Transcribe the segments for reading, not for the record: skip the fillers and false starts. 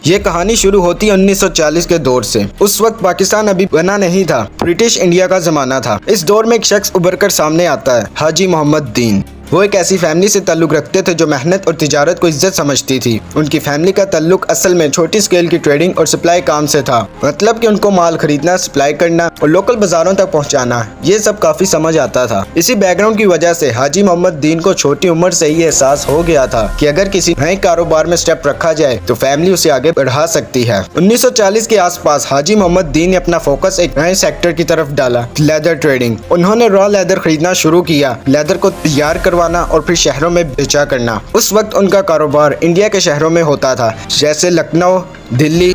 ये कहानी शुरू होती है 1940 के दौर से। उस वक्त पाकिस्तान अभी बना नहीं था, ब्रिटिश इंडिया का जमाना था। इस दौर में एक शख्स उभर कर सामने आता है, हाजी मोहम्मद दीन। वो एक ऐसी फैमिली से ताल्लुक रखते थे जो मेहनत और तिजारत को इज्जत समझती थी। उनकी फैमिली का ताल्लुक असल में छोटी स्केल की ट्रेडिंग और सप्लाई काम से था, मतलब कि उनको माल खरीदना, सप्लाई करना और लोकल बाजारों तक पहुंचाना, ये सब काफी समझ आता था। इसी बैकग्राउंड की वजह से हाजी मोहम्मद दीन को छोटी उम्र से ही एहसास हो गया था कि अगर किसी नए कारोबार में स्टेप रखा जाए तो फैमिली उसे आगे बढ़ा सकती है। 1940 के आसपास हाजी मोहम्मद दीन ने अपना फोकस एक नए सेक्टर की तरफ डाला, लेदर ट्रेडिंग। उन्होंने रॉ लेदर खरीदना शुरू किया, लेदर को तैयार करवाना और फिर शहरों में बेचा करना। उस वक्त उनका कारोबार इंडिया के शहरों में होता था, जैसे लखनऊ, दिल्ली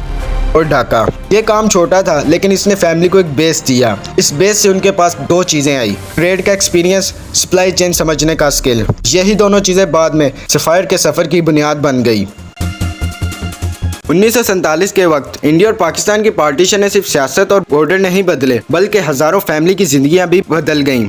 और ढाका। ये काम छोटा था लेकिन इसने फैमिली को एक बेस दिया। इस बेस से उनके पास दो चीजें आई, ट्रेड का एक्सपीरियंस, सप्लाई चेन समझने का स्किल। यही दोनों चीजें बाद में सफायर के सफर की बुनियाद बन गई। 1947 के वक्त इंडिया और पाकिस्तान की पार्टीशन ने सिर्फ सियासत और बॉर्डर नहीं बदले, बल्कि हजारों फैमिली की जिंदगियां भी बदल गईं।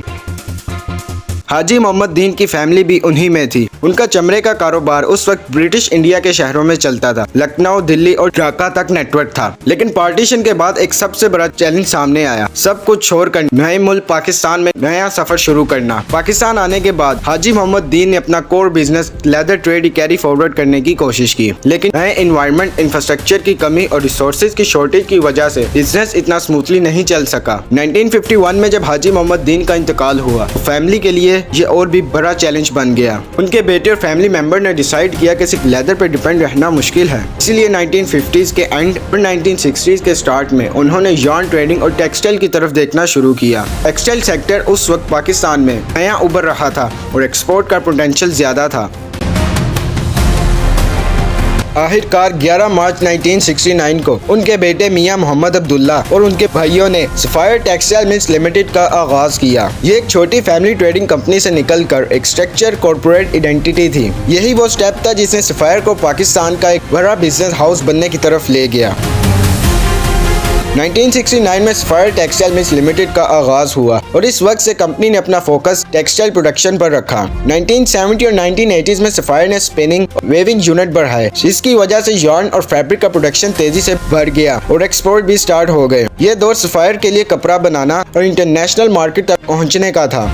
हाजी मोहम्मद दीन की फैमिली भी उन्हीं में थी। उनका चमड़े का कारोबार उस वक्त ब्रिटिश इंडिया के शहरों में चलता था, लखनऊ, दिल्ली और ढाका तक नेटवर्क था। लेकिन पार्टीशन के बाद एक सबसे बड़ा चैलेंज सामने आया, सब कुछ छोड़कर नए मुल्क पाकिस्तान में नया सफर शुरू करना। पाकिस्तान आने के बाद हाजी मोहम्मद दीन ने अपना core business leather trade carry forward करने की कोशिश की, लेकिन नए इन्वायरमेंट, इंफ्रास्ट्रक्चर की कमी और रिसोर्सेज की शॉर्टेज की वजह से बिजनेस इतना स्मूथली नहीं चल सका। 1951 में जब हाजी मोहम्मद दीन का इंतकाल हुआ, फैमिली के लिए ये और भी बड़ा चैलेंज बन गया। उनके बेटे और फैमिली मेंबर ने डिसाइड किया कि सिर्फ लेदर पर डिपेंड रहना मुश्किल है। इसीलिए 1950s के एंड और 1960s के स्टार्ट में उन्होंने यार्न ट्रेडिंग और टेक्सटाइल की तरफ देखना शुरू किया। टेक्सटाइल सेक्टर उस वक्त पाकिस्तान में नया उभर रहा था और एक्सपोर्ट का पोटेंशियल ज्यादा था। आखिरकार 11 मार्च 1969 को उनके बेटे मियां मोहम्मद अब्दुल्ला और उनके भाइयों ने सफायर टेक्सटाइल मिल्स लिमिटेड का आगाज किया। ये एक छोटी फैमिली ट्रेडिंग कंपनी से निकलकर एक स्ट्रक्चर कॉर्पोरेट आइडेंटिटी थी। यही वो स्टेप था जिसने सफायर को पाकिस्तान का एक बड़ा बिजनेस हाउस बनने की तरफ ले गया। 1969 में सफायर टेक्सटाइल मिल्स लिमिटेड का आगाज हुआ और इस वक्त से कंपनी ने अपना फोकस टेक्सटाइल प्रोडक्शन पर रखा। 1970 और 1980s में सफायर ने स्पिनिंग और वेविंग यूनिट बढ़ाए, जिसकी वजह से यार्न और फैब्रिक का प्रोडक्शन तेजी से बढ़ गया और एक्सपोर्ट भी स्टार्ट हो गए। ये दौर सफायर के लिए कपड़ा बनाना और इंटरनेशनल मार्केट तक पहुँचने का था।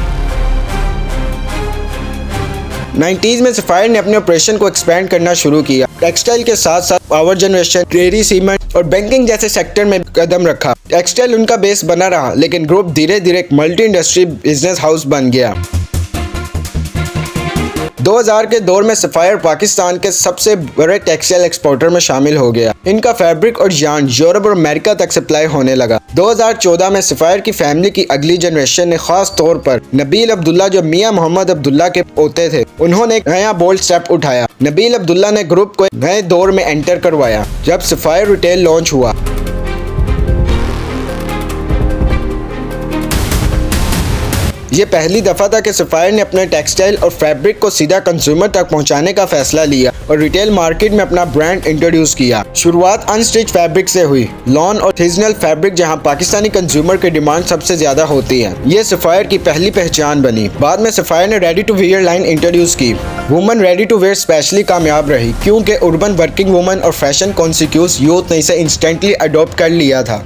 90s में सफायर ने अपने ऑपरेशन को एक्सपेंड करना शुरू किया। टेक्सटाइल के साथ साथ पावर जनरेशन, डेयरी, सीमेंट और बैंकिंग जैसे सेक्टर में कदम रखा। टेक्सटाइल उनका बेस बना रहा, लेकिन ग्रुप धीरे धीरे एक मल्टी इंडस्ट्री बिजनेस हाउस बन गया। 2000 के दौर में सफायर पाकिस्तान के सबसे बड़े टेक्सटाइल एक्सपोर्टर में शामिल हो गया। इनका फैब्रिक और यार्न यूरोप और अमेरिका तक सप्लाई होने लगा। 2014 में सफायर की फैमिली की अगली जनरेशन ने खास तौर पर नबील अब्दुल्ला, जो मियां मोहम्मद अब्दुल्ला के पोते थे, उन्होंने एक नया बोल्ड स्टेप उठाया। नबील अब्दुल्ला ने ग्रुप को एक नए दौर में एंटर करवाया जब सफायर रिटेल लॉन्च हुआ। ये पहली दफा था कि सफायर ने अपने टेक्सटाइल और फैब्रिक को सीधा कंज्यूमर तक पहुंचाने का फैसला लिया और रिटेल मार्केट में अपना ब्रांड इंट्रोड्यूस किया। शुरुआत अनस्टिच फैब्रिक से हुई, लॉन और सीजनल फैब्रिक जहां पाकिस्तानी कंज्यूमर की डिमांड सबसे ज्यादा होती है। ये सफायर की पहली पहचान बनी। बाद में सफायर ने ready to wear line introduce की। Women ready to wear specially कामयाब रही क्योंकि अर्बन वर्किंग वुमेन और फैशन कॉन्शियस यूथ ने इसे इंस्टेंटली अडॉप्ट कर लिया था।